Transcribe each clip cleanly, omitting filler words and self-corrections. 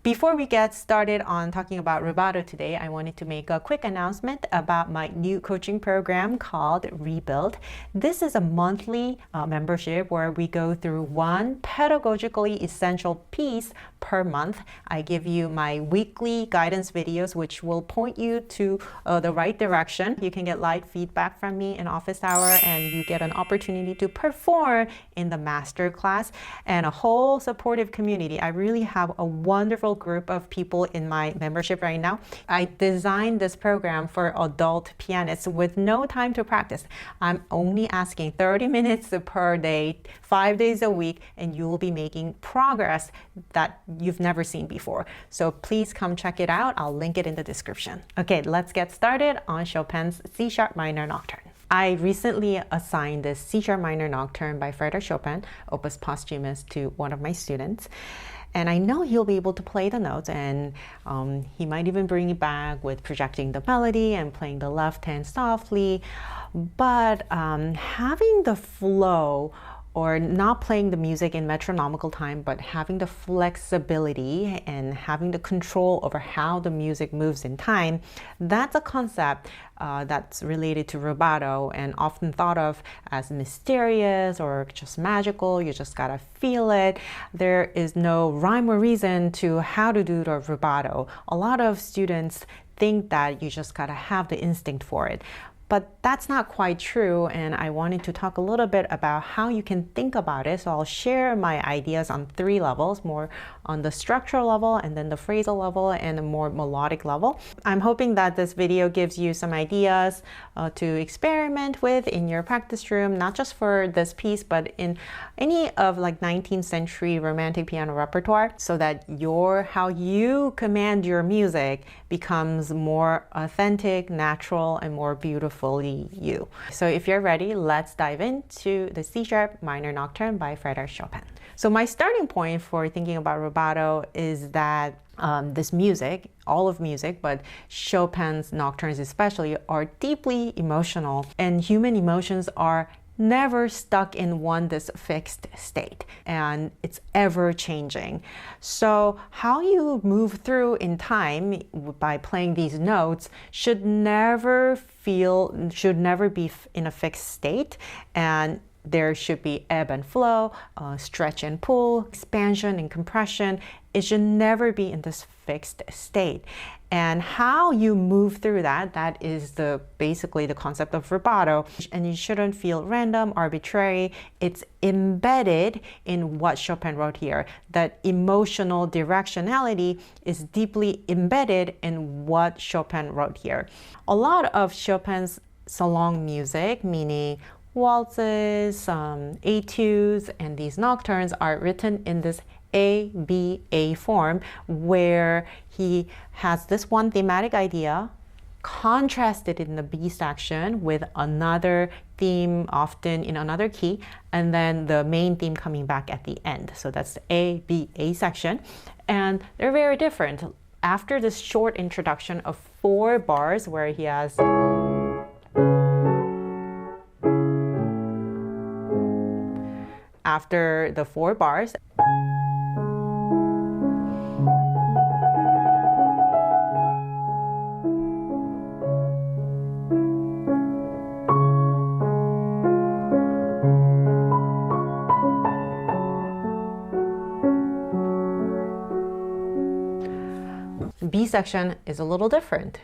Before we get started on talking about rubato today, I wanted to make a quick announcement about my new coaching program called Rebuild. This is a monthly membership where we go through one pedagogically essential piece per month. I give you my weekly guidance videos, which will point you to the right direction. You can get live feedback from me in office hour, and you get an opportunity to perform in the master class and a whole supportive community. I really have a wonderful group of people in my membership right now. I designed this program for adult pianists with no time to practice. I'm only asking 30 minutes per day, 5 days a week, and you will be making progress that you've never seen before. So please come check it out. I'll link it in the description. Okay, let's get started on Chopin's C-sharp minor Nocturne. I recently assigned this C-sharp minor Nocturne by feat.Chopin, opus posthumous, to one of my students. And I know he'll be able to play the notes, and he might even bring it back with projecting the melody and playing the left hand softly. But having the flow, or not playing the music in metronomical time, but having the flexibility and having the control over how the music moves in time, that's a concept that's related to rubato and often thought of as mysterious or just magical. You just gotta feel it. There is no rhyme or reason to how to do the rubato. A lot of students think that you just gotta have the instinct for it. But that's not quite true, and I wanted to talk a little bit about how you can think about it. So I'll share my ideas on 3 levels, more on the structural level, and then the phrasal level, and a more melodic level. I'm hoping that this video gives you some ideas to experiment with in your practice room, not just for this piece, but in any of like 19th century romantic piano repertoire, so that how you command your music becomes more authentic, natural, and more beautifully you. So if you're ready, let's dive into the C-sharp minor Nocturne by feat.Chopin. So my starting point for thinking about rubato is that this music, all of music, but Chopin's nocturnes especially, are deeply emotional, and human emotions are never stuck in this fixed state, and it's ever changing. So how you move through in time by playing these notes should never be in a fixed state, and there should be ebb and flow, stretch and pull, expansion and compression. It should never be in this fixed state. And how you move through that is basically the concept of rubato. And you shouldn't feel random, arbitrary. It's embedded in what Chopin wrote here. That emotional directionality is deeply embedded in what Chopin wrote here. A lot of Chopin's salon music, meaning waltzes, etudes, and these nocturnes, are written in this A-B-A form, where he has this one thematic idea contrasted in the B section with another theme, often in another key, and then the main theme coming back at the end. So that's the A-B-A section, and they're very different. After this short introduction of 4 bars where he has after the 4 bars, B section is a little different.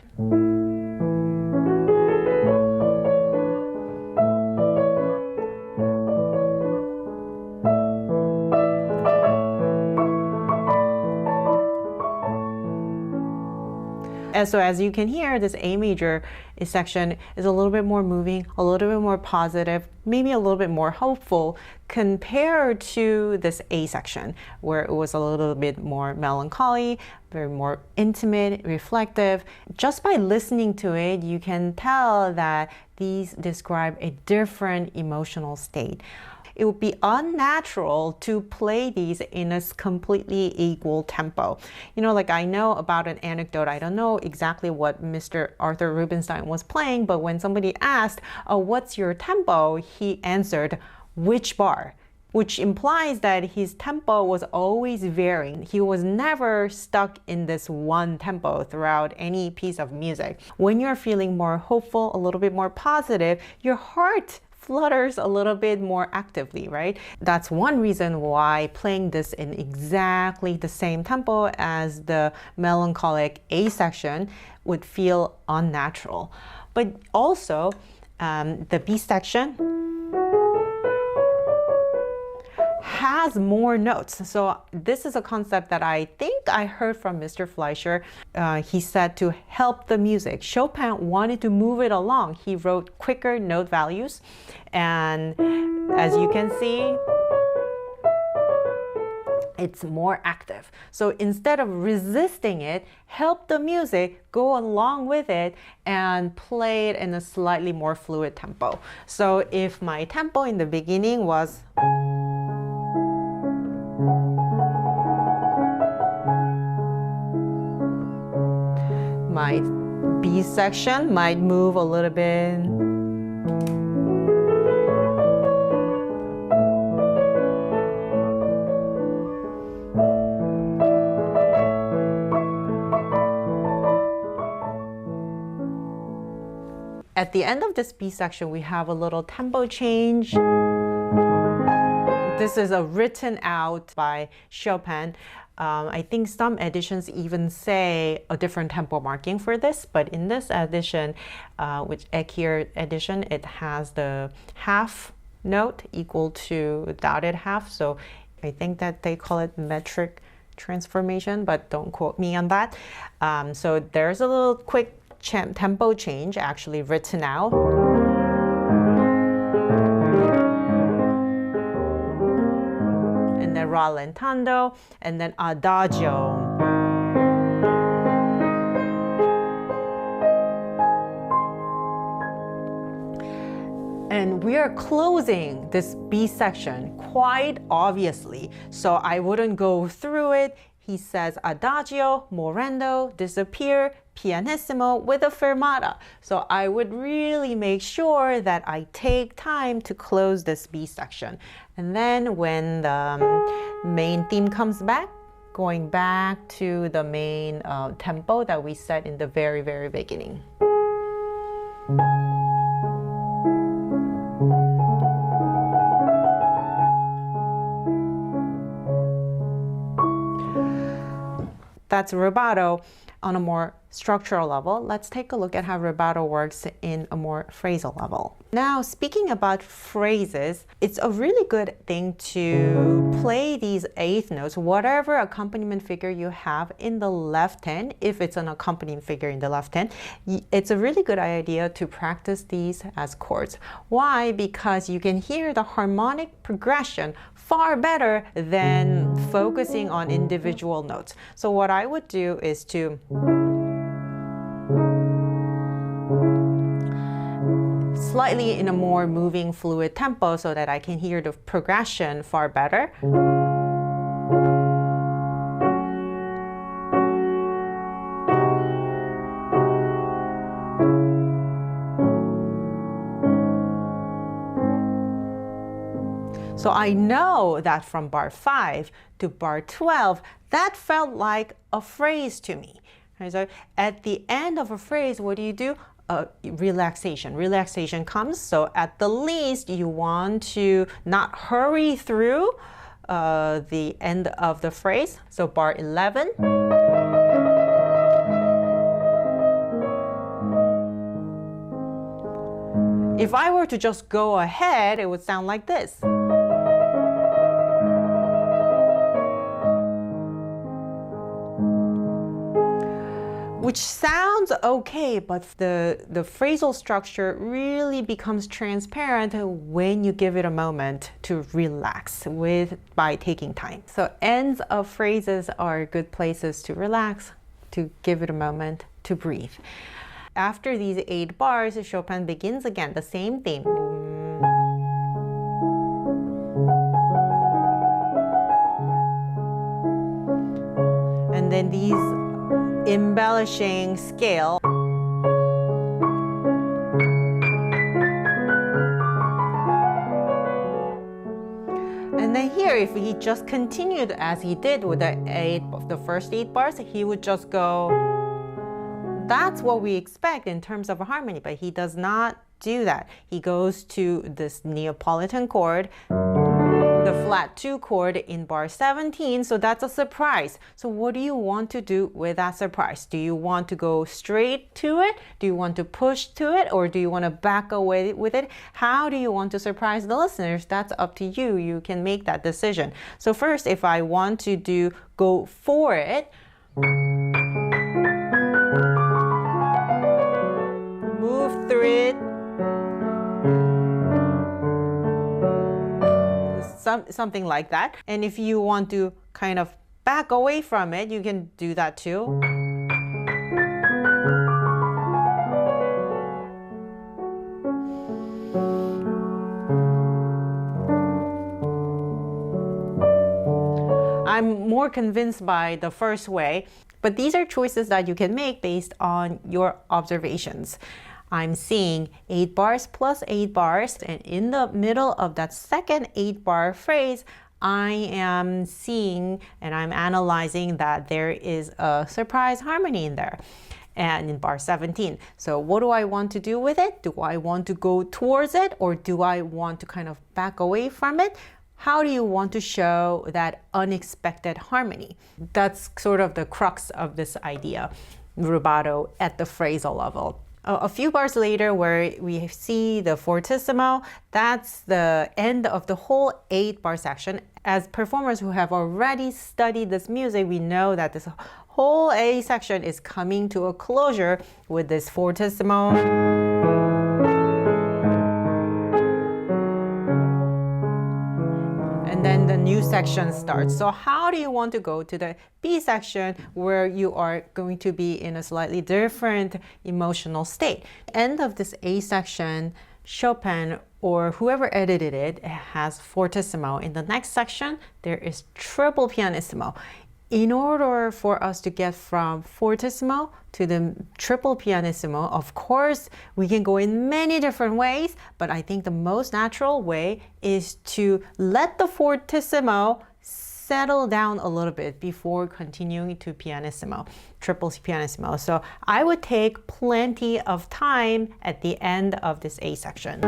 And so as you can hear, this A major section is a little bit more moving, a little bit more positive, maybe a little bit more hopeful compared to this A section, where it was a little bit more melancholy, very more intimate, reflective. Just by listening to it, you can tell that these describe a different emotional state. It would be unnatural to play these in a completely equal tempo. You know, like I know about an anecdote. I don't know exactly what Mr. Arthur Rubinstein was playing, but when somebody asked, "Oh, what's your tempo?" he answered, "Which bar?" which implies that his tempo was always varying. He was never stuck in this one tempo throughout any piece of music. When you're feeling more hopeful, a little bit more positive, your heart flutters a little bit more actively, right? That's one reason why playing this in exactly the same tempo as the melancholic A section would feel unnatural. But also, the B section has more notes. So this is a concept that I think I heard from Mr. Fleischer. He said to help the music, Chopin wanted to move it along. He wrote quicker note values. And as you can see, it's more active. So instead of resisting it, help the music go along with it and play it in a slightly more fluid tempo. So if my tempo in the beginning was my B section might move a little bit. At the end of this B section, we have a little tempo change. This is written out by Chopin. I think some editions even say a different tempo marking for this, but in this edition, which Ekir edition, it has the half note equal to dotted half. So I think that they call it metric transformation, but don't quote me on that. So there's a little quick tempo change actually written out. And then rallentando, and then adagio. And we are closing this B section quite obviously, so I wouldn't go through it. He says adagio, morendo, disappear, pianissimo with a fermata. So I would really make sure that I take time to close this B section. And then when the main theme comes back, going back to the main tempo that we set in the very, very beginning. That's rubato on a more structural level. Let's take a look at how rubato works in a more phrasal level. Now, speaking about phrases, it's a really good thing to play these eighth notes, whatever accompaniment figure you have in the left hand. If it's an accompanying figure in the left hand, it's a really good idea to practice these as chords. Why? Because you can hear the harmonic progression far better than focusing on individual notes. So what I would do is to slightly in a more moving fluid tempo so that I can hear the progression far better. So I know that from bar 5 to bar 12, that felt like a phrase to me. So at the end of a phrase, what do? Relaxation. Relaxation comes. So at the least, you want to not hurry through the end of the phrase. So bar 11. If I were to just go ahead, it would sound like this. Which sounds okay, but the phrasal structure really becomes transparent when you give it a moment to relax by taking time. So ends of phrases are good places to relax, to give it a moment to breathe. After these 8 bars, Chopin begins again, the same theme. And then these embellishing scale. And if he just continued as he did with the first 8 bars, he would just go. That's what we expect in terms of a harmony, but he does not do that. He goes to this Neapolitan chord, the flat 2 chord in bar 17, so that's a surprise. So what do you want to do with that surprise? Do you want to go straight to it? Do you want to push to it? Or do you want to back away with it? How do you want to surprise the listeners? That's up to you. You can make that decision. So first, if I want to go for it, move through it, something like that. And if you want to kind of back away from it, you can do that too. I'm more convinced by the first way, but these are choices that you can make based on your observations. I'm seeing 8 bars plus 8 bars, and in the middle of that second 8-bar phrase, I am seeing and I'm analyzing that there is a surprise harmony in there. And in bar 17. So what do I want to do with it? Do I want to go towards it, or do I want to kind of back away from it? How do you want to show that unexpected harmony? That's sort of the crux of this idea, rubato at the phrasal level. A few bars later, where we see the fortissimo, that's the end of the whole 8-bar section. As performers who have already studied this music, we know that this whole A section is coming to a closure with this fortissimo. And then the new section starts. So how do you want to go to the B section, where you are going to be in a slightly different emotional state? End of this A section, Chopin or whoever edited it has fortissimo. In the next section, there is triple pianissimo. In order for us to get from fortissimo to the triple pianissimo, of course, we can go in many different ways, but I think the most natural way is to let the fortissimo settle down a little bit before continuing to pianissimo, triple pianissimo. So I would take plenty of time at the end of this A section.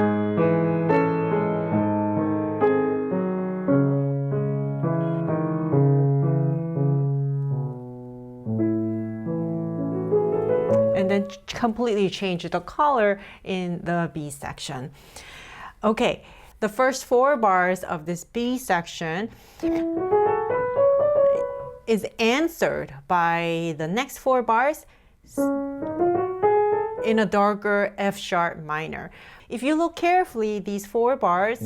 And then completely change the color in the B section. Okay, the first 4 bars of this B section is answered by the next 4 bars in a darker F sharp minor. If you look carefully, these 4 bars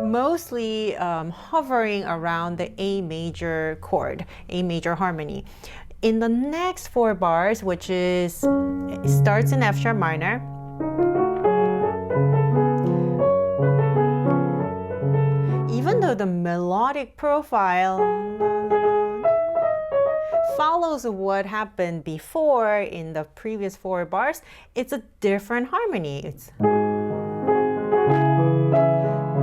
mostly hovering around the A major chord, A major harmony. In the next 4 bars, which is, it starts in F sharp minor, even though the melodic profile follows what happened before in the previous 4 bars, it's a different harmony.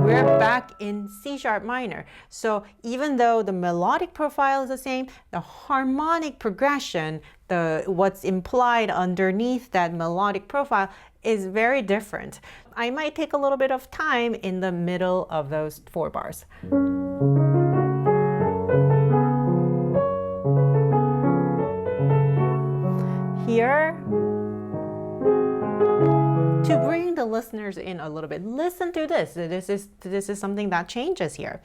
We're back in C sharp minor. So even though the melodic profile is the same, the harmonic progression, what's implied underneath that melodic profile is very different. I might take a little bit of time in the middle of those 4 bars. Here, to bring the listeners in a little bit, listen to this. This is something that changes here.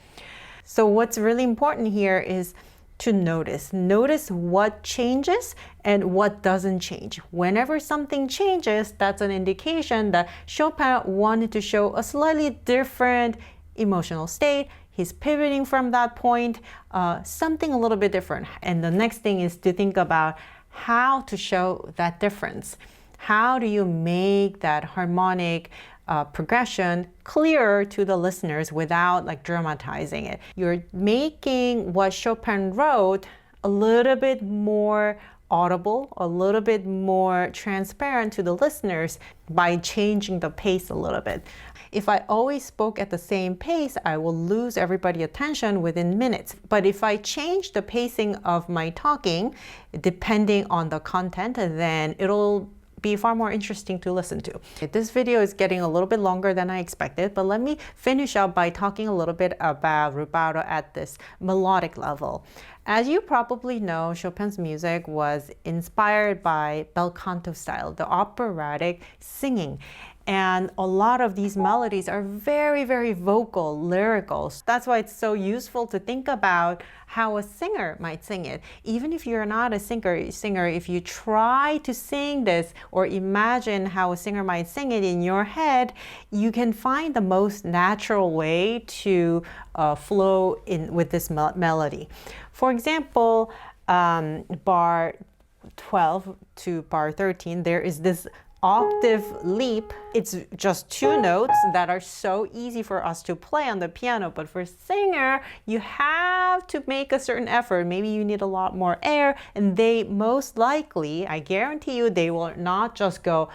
So what's really important here is to notice. Notice what changes and what doesn't change. Whenever something changes, that's an indication that Chopin wanted to show a slightly different emotional state. He's pivoting from that point, something a little bit different. And the next thing is to think about how to show that difference. How do you make that harmonic progression clearer to the listeners without like dramatizing it? You're making what Chopin wrote a little bit more audible, a little bit more transparent to the listeners by changing the pace a little bit. If I always spoke at the same pace, I will lose everybody's attention within minutes. But if I change the pacing of my talking, depending on the content, then it'll be far more interesting to listen to. This video is getting a little bit longer than I expected, but let me finish up by talking a little bit about rubato at this melodic level. As you probably know, Chopin's music was inspired by bel canto style, the operatic singing. And a lot of these melodies are very, very vocal, lyrical. That's why it's so useful to think about how a singer might sing it. Even if you're not a singer, if you try to sing this or imagine how a singer might sing it in your head, you can find the most natural way to flow in with this melody. For example, bar 12 to bar 13, there is this octave leap. It's just two notes that are so easy for us to play on the piano, but for singer, you have to make a certain effort. Maybe you need a lot more air, and they most likely, I guarantee you, they will not just go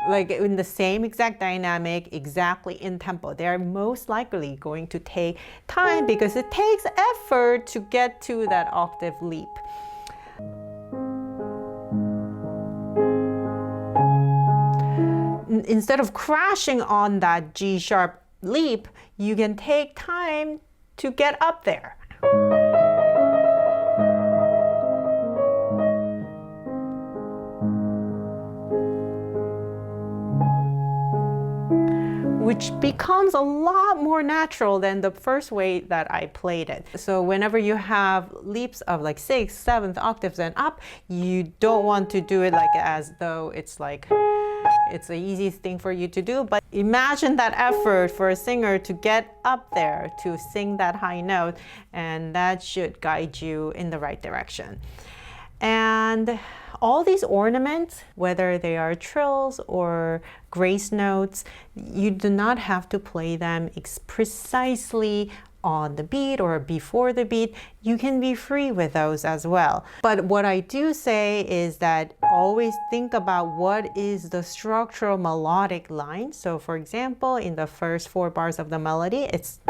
like in the same exact dynamic, exactly in tempo. They are most likely going to take time because it takes effort to get to that octave leap. Instead of crashing on that G sharp leap, you can take time to get up there. Which becomes a lot more natural than the first way that I played it. So whenever you have leaps of like 6th, 7th octaves and up, you don't want to do it like as though it's like it's the easiest thing for you to do, but imagine that effort for a singer to get up there to sing that high note, and that should guide you in the right direction. And all these ornaments, whether they are trills or grace notes, you do not have to play them precisely on the beat or before the beat. You can be free with those as well. But what I do say is that always think about what is the structural melodic line. So for example, in the first 4 bars of the melody, it's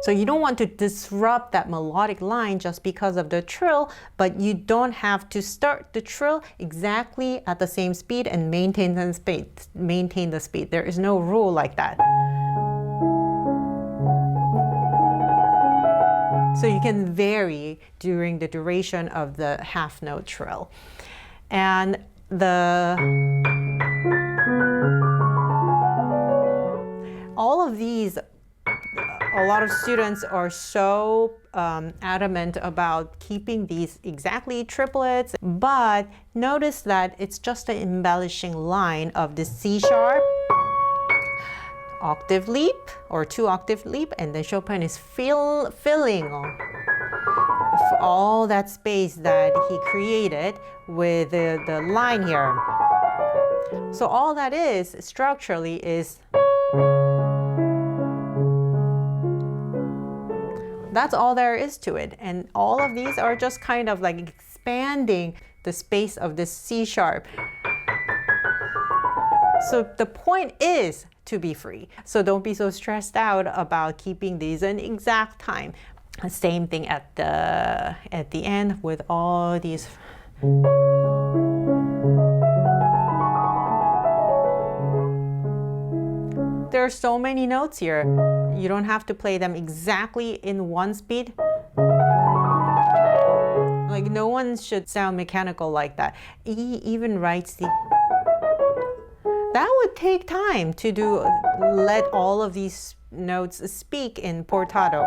so you don't want to disrupt that melodic line just because of the trill, but you don't have to start the trill exactly at the same speed and maintain the speed. There is no rule like that. So you can vary during the duration of the half note trill. And all of these, a lot of students are so adamant about keeping these exactly triplets, but notice that it's just an embellishing line of the C sharp, octave leap or 2 octave leap, and then Chopin is filling all that space that he created with the line here. So all that is structurally is that's all there is to it. And all of these are just kind of like expanding the space of this C sharp. So the point is to be free. So don't be so stressed out about keeping these in exact time. Same thing at the end with all these. There are so many notes here. You don't have to play them exactly in one speed. Like no one should sound mechanical like that. He even writes the. That would take time to do. Let all of these notes speak in portato.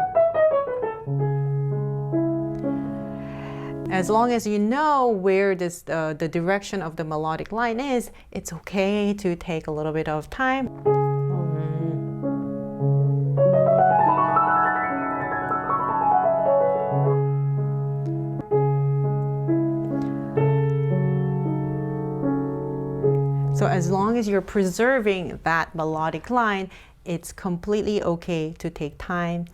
As long as you know where this the direction of the melodic line is, it's okay to take a little bit of time. So as long as you're preserving that melodic line, it's completely okay to take time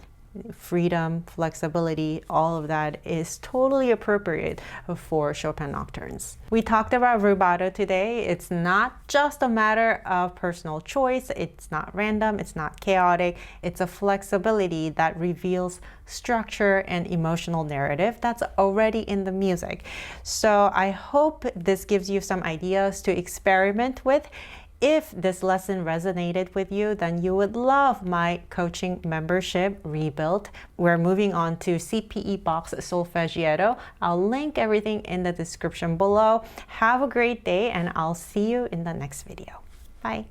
freedom, flexibility, all of that is totally appropriate for Chopin nocturnes. We talked about rubato today. It's not just a matter of personal choice. It's not random. It's not chaotic. It's a flexibility that reveals structure and emotional narrative that's already in the music. So I hope this gives you some ideas to experiment with. If this lesson resonated with you, then you would love my coaching membership, Rebuilt. We're moving on to CPE Bach's Solfegietto. I'll link everything in the description below. Have a great day, and I'll see you in the next video. Bye.